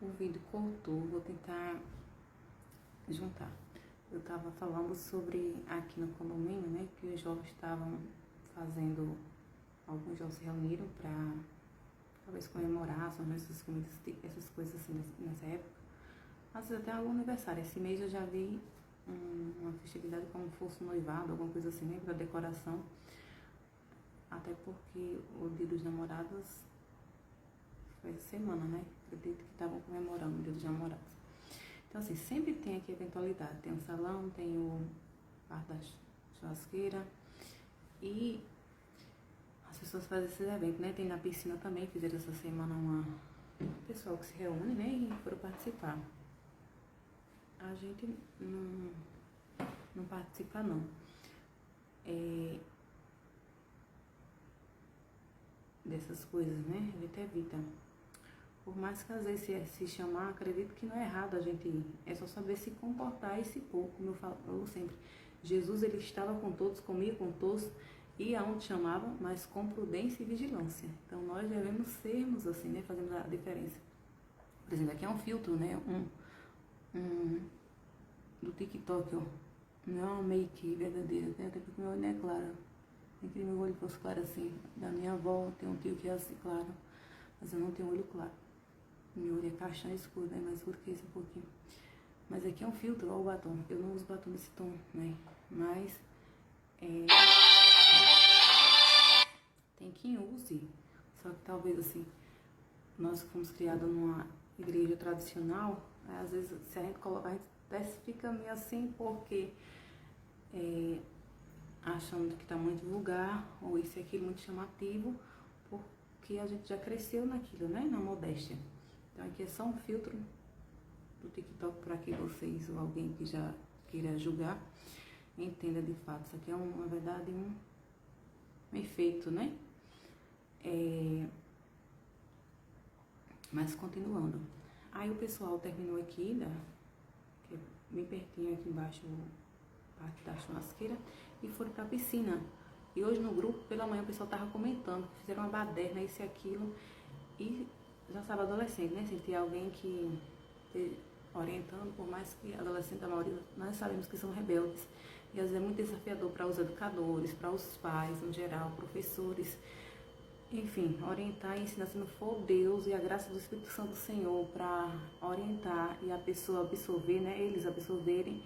O vídeo cortou, vou tentar juntar. Eu estava falando sobre aqui no condomínio, né, que os jovens estavam fazendo, alguns jovens se reuniram para talvez comemorar, são essas comidas, essas coisas assim nessa época. Às vezes até algum aniversário. Esse mês eu já vi uma festividade como fosse um noivado, alguma coisa assim, né, para decoração. Até porque o Dia dos Namorados foi essa semana, né? Acredito que estavam comemorando o Dia dos Namorados. Então, assim, sempre tem aqui eventualidade. Tem o salão, tem o bar da churrasqueira e as pessoas fazem esses eventos, né? Tem na piscina também, fizeram essa semana uma pessoal que se reúne, né? E foram participar. A gente não participa, não. Dessas coisas, né? A gente evita. Por mais que às vezes se chamar, acredito que não é errado a gente ir. É só saber se comportar e se pôr, como eu falo sempre. Jesus, ele estava com todos, comia com todos, ia aonde chamava, mas com prudência e vigilância. Então nós devemos sermos assim, né? Fazendo a diferença. Por exemplo, aqui é um filtro, né? Do TikTok, ó. Não é uma make verdadeira, né? Até porque meu olho não é claro. Nem que meu olho fosse claro assim. Da minha avó tem um tio que é assim, claro. Mas eu não tenho olho claro. Meu olho é castanho escuro, né? Mais escuro que esse um pouquinho. Mas aqui é um filtro, ó, o batom. Eu não uso batom desse tom, né? Mas tem quem use. Só que talvez assim, nós que fomos criados numa igreja tradicional, às vezes se a gente colocar, a gente até fica meio assim porque achando que está muito vulgar, ou isso e aquilo muito chamativo, porque a gente já cresceu naquilo, né? Na modéstia. Então aqui é só um filtro do TikTok para que vocês, ou alguém que já queira julgar, entenda de fato. Isso aqui é, na verdade, um efeito, né? Mas continuando. Aí o pessoal terminou aqui, que é bem pertinho aqui embaixo, parte da churrasqueira, e foram para a piscina. E hoje no grupo, pela manhã, o pessoal tava comentando, fizeram uma baderna, isso e aquilo, e já sabe, adolescente, né? Se tem alguém que orientando, por mais que adolescente, a maioria, nós sabemos que são rebeldes, e às vezes é muito desafiador para os educadores, para os pais, em geral, professores, enfim, orientar e ensinar, se não for Deus e a graça do Espírito Santo do Senhor para orientar e a pessoa absorver, né? Eles absorverem,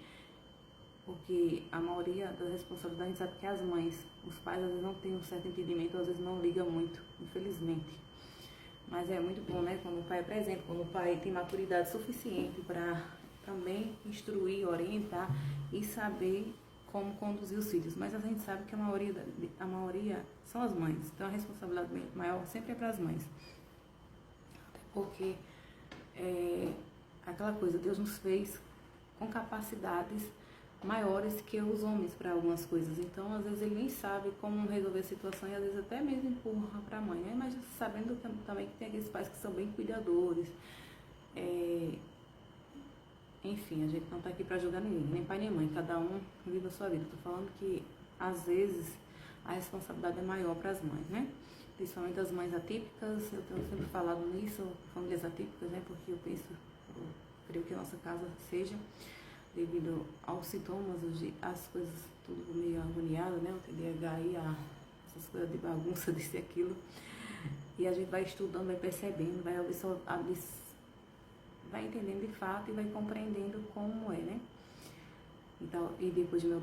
porque a maioria das responsabilidades a gente sabe que é as mães, os pais às vezes não têm um certo entendimento, às vezes não ligam muito, infelizmente. Mas é muito bom, né, quando o pai é presente, quando o pai tem maturidade suficiente para também instruir, orientar e saber como conduzir os filhos. Mas a gente sabe que a maioria são as mães, então a responsabilidade maior sempre é para as mães. Até porque aquela coisa, Deus nos fez com capacidades maiores que os homens para algumas coisas. Então, às vezes, ele nem sabe como resolver a situação e às vezes até mesmo empurra para a mãe, né? Mas sabendo também que tem aqueles pais que são bem cuidadores. Enfim, a gente não está aqui para julgar ninguém, nem pai nem mãe, cada um vive a sua vida. Estou falando que, às vezes, a responsabilidade é maior para as mães, né? Principalmente as mães atípicas, eu tenho sempre falado nisso, famílias atípicas, né? Porque eu creio que a nossa casa seja, devido aos sintomas, as coisas tudo meio agoniado, né? O TDAH e essas coisas de bagunça, disso e aquilo. E a gente vai estudando, vai percebendo, vai entendendo de fato e vai compreendendo como é, né? Então, e depois do meu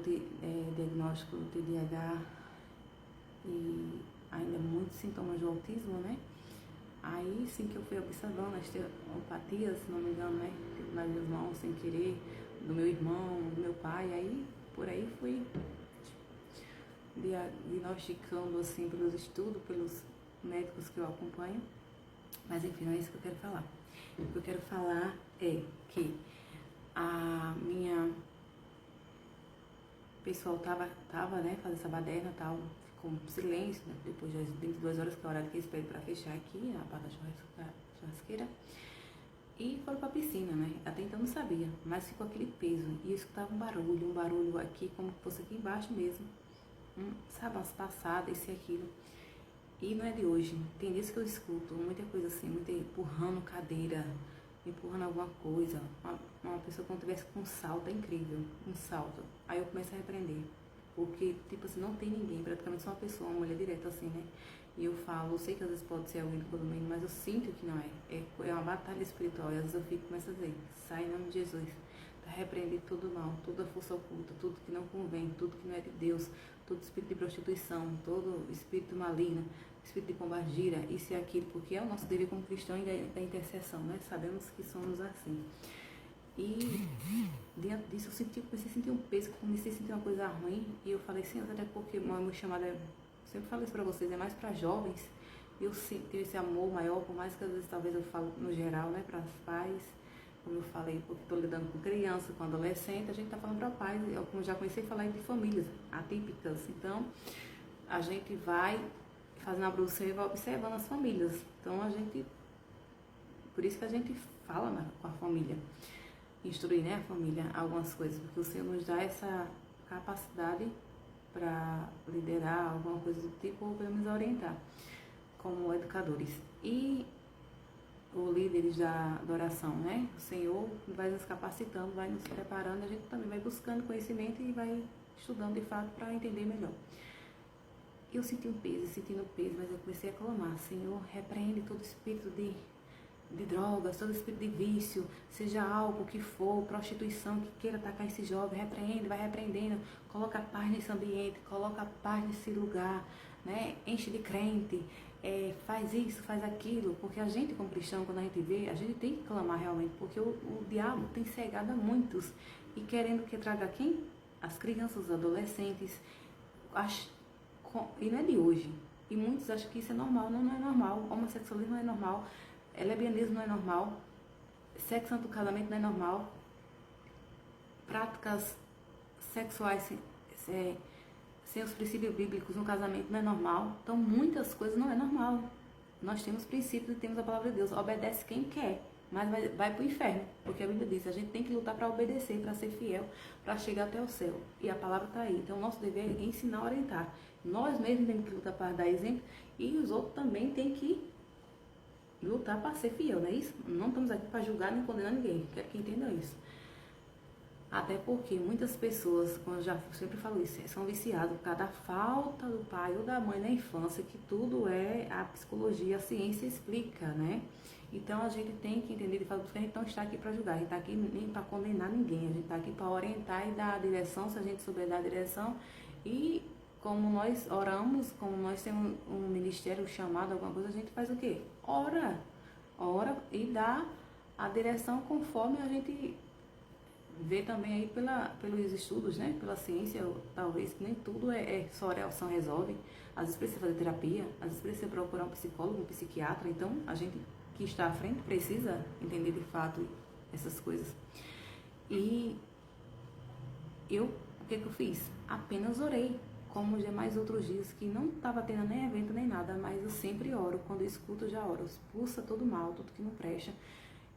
diagnóstico do TDAH e ainda muitos sintomas do autismo, né? Aí sim que eu fui observando a osteopatia, se não me engano, né? Nas minhas mãos, sem querer, do meu irmão, do meu pai, aí por aí fui diagnosticando assim pelos estudos, pelos médicos que eu acompanho. Mas enfim, não é isso que eu quero falar. O que eu quero falar é que a minha pessoal tava né, fazendo essa baderna e tal, ficou um silêncio, né, depois das 22 horas, que é o horário que eles pedem pra fechar aqui, a parte da churrasqueira, e foram pra piscina, né, até então não sabia, mas ficou aquele peso, e eu escutava um barulho aqui, como se fosse aqui embaixo mesmo, sabe, umas passadas, isso e aquilo. E não é de hoje, tem dias que eu escuto muita coisa assim, muito empurrando cadeira, empurrando alguma coisa, uma pessoa quando tivesse com um salto, é incrível, um salto. Aí eu começo a repreender, porque, tipo assim, não tem ninguém, praticamente só uma pessoa, uma mulher direta assim, né? E eu falo, eu sei que às vezes pode ser alguém do condomínio, mas eu sinto que não é. É uma batalha espiritual, e às vezes eu fico, começo a dizer, sai em nome de Jesus, para repreender todo mal, toda força oculta, tudo que não convém, tudo que não é de Deus, todo espírito de prostituição, todo espírito maligno, espírito de pombagira, isso e aquilo, porque é o nosso dever como cristão e da intercessão, né? Sabemos que somos assim. E diante disso eu comecei a sentir um peso, comecei a sentir uma coisa ruim, e eu falei, Senhor, até porque o meu chamado é, sempre falei isso pra vocês, é mais para jovens. Eu tenho esse amor maior, por mais que às vezes talvez eu falo no geral, né, para os pais, como eu falei, porque estou lidando com criança, com adolescente, a gente está falando para pais, eu como já comecei a falar de famílias atípicas, então a gente vai fazendo a bruxa e vai observando as famílias, então a gente, por isso que a gente fala com a família, instruir, né, a família algumas coisas, porque o Senhor nos dá essa capacidade para liderar alguma coisa do tipo, ou pelo menos orientar, como educadores. E os líderes da oração, né? O Senhor vai nos capacitando, vai nos preparando, a gente também vai buscando conhecimento e vai estudando de fato para entender melhor. Eu senti um peso, mas eu comecei a clamar, Senhor, repreende todo espírito de drogas, todo espírito de vício, seja álcool que for, prostituição que queira atacar esse jovem, repreende, vai repreendendo, coloca paz nesse ambiente, coloca paz nesse lugar, né? Enche de crente, faz isso, faz aquilo, porque a gente como cristão, quando a gente vê, a gente tem que clamar realmente, porque o diabo tem cegado a muitos, e querendo que traga quem? As crianças, os adolescentes, e não é de hoje, e muitos acham que isso é normal, não é normal, homossexualismo não é normal, lesbianismo não é normal, sexo antes do casamento não é normal, práticas sexuais sem os princípios bíblicos no casamento não é normal, então muitas coisas não é normal. Nós temos princípios e temos a palavra de Deus, obedece quem quer, mas vai para o inferno, porque a Bíblia diz, a gente tem que lutar para obedecer, para ser fiel, para chegar até o céu, e a palavra está aí, então o nosso dever é ensinar, orientar, nós mesmos temos que lutar para dar exemplo, e os outros também têm que lutar para ser fiel, não é isso? Não estamos aqui para julgar nem condenar ninguém, quero que entendam isso. Até porque muitas pessoas, como eu já sempre falo isso, são viciadas por causa da falta do pai ou da mãe na infância, que tudo a psicologia, a ciência explica, né? Então a gente tem que entender de fato que a gente não está aqui para julgar, a gente está aqui nem para condenar ninguém, a gente está aqui para orientar e dar a direção, se a gente souber dar a direção. E como nós oramos, como nós temos um ministério chamado, alguma coisa, a gente faz o quê? Ora e dá a direção conforme a gente vê também aí pelos estudos, né? Pela ciência, talvez, que nem tudo só oração resolve. Às vezes precisa fazer terapia, às vezes precisa procurar um psicólogo, um psiquiatra. Então, a gente que está à frente precisa entender de fato essas coisas. E o que eu fiz? Apenas orei, como os demais outros dias, que não estava tendo nem evento nem nada, mas eu sempre oro. Quando eu escuto, eu já oro. Expulsa todo mal, tudo que não presta,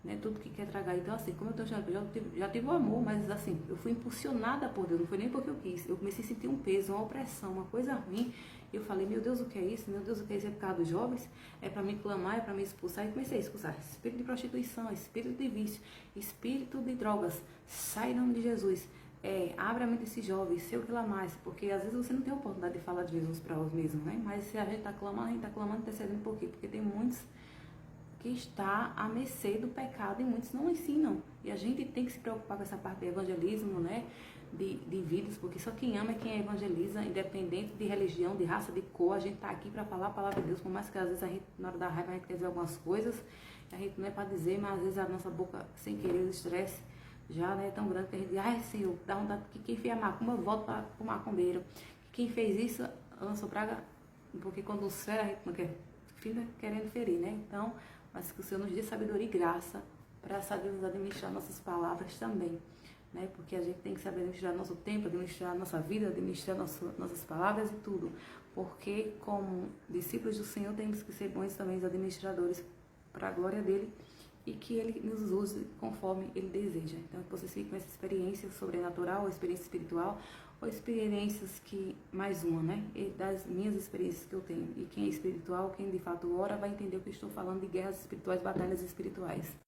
né, tudo que quer tragar. Então, assim, como eu estou achando, já tive o amor, mas assim, eu fui impulsionada por Deus, não foi nem porque eu quis. Eu comecei a sentir um peso, uma opressão, uma coisa ruim. Eu falei, meu Deus, o que é isso? Meu Deus, o que é isso? É por causa dos jovens? É para me clamar, é para me expulsar? E comecei a expulsar espírito de prostituição, espírito de vício, espírito de drogas. Sai em nome de Jesus. Abre a mente desses jovens, sei o que lá mais, porque às vezes você não tem a oportunidade de falar de Jesus para nós mesmos, né? Mas se a gente está clamando, intercedendo, por quê? Porque tem muitos que está à mercê do pecado e muitos não ensinam. E a gente tem que se preocupar com essa parte do evangelismo, né? De vidas, porque só quem ama é quem evangeliza, independente de religião, de raça, de cor. A gente está aqui para falar a palavra de Deus, por mais que às vezes a gente, na hora da raiva, a gente quer dizer algumas coisas, a gente não é para dizer, mas às vezes a nossa boca, sem querer, o estresse já, né, é tão grande que a gente diz, ai Senhor, dá vontade que quem fez a macumba, eu volto para o macumbeiro. Quem fez isso, lançou praga, porque quando os fere, a gente não quer, fica querendo ferir, né? Então, mas que o Senhor nos dê sabedoria e graça para sabermos administrar nossas palavras também, né? Porque a gente tem que saber administrar nosso tempo, administrar nossa vida, administrar nossas palavras e tudo. Porque como discípulos do Senhor temos que ser bons também administradores para a glória dele e que ele nos use conforme ele deseja. Então que vocês fiquem com essa experiência sobrenatural, ou experiência espiritual, ou experiências que, mais uma, né? E das minhas experiências que eu tenho. E quem é espiritual, quem de fato ora, vai entender o que eu estou falando de guerras espirituais, batalhas espirituais.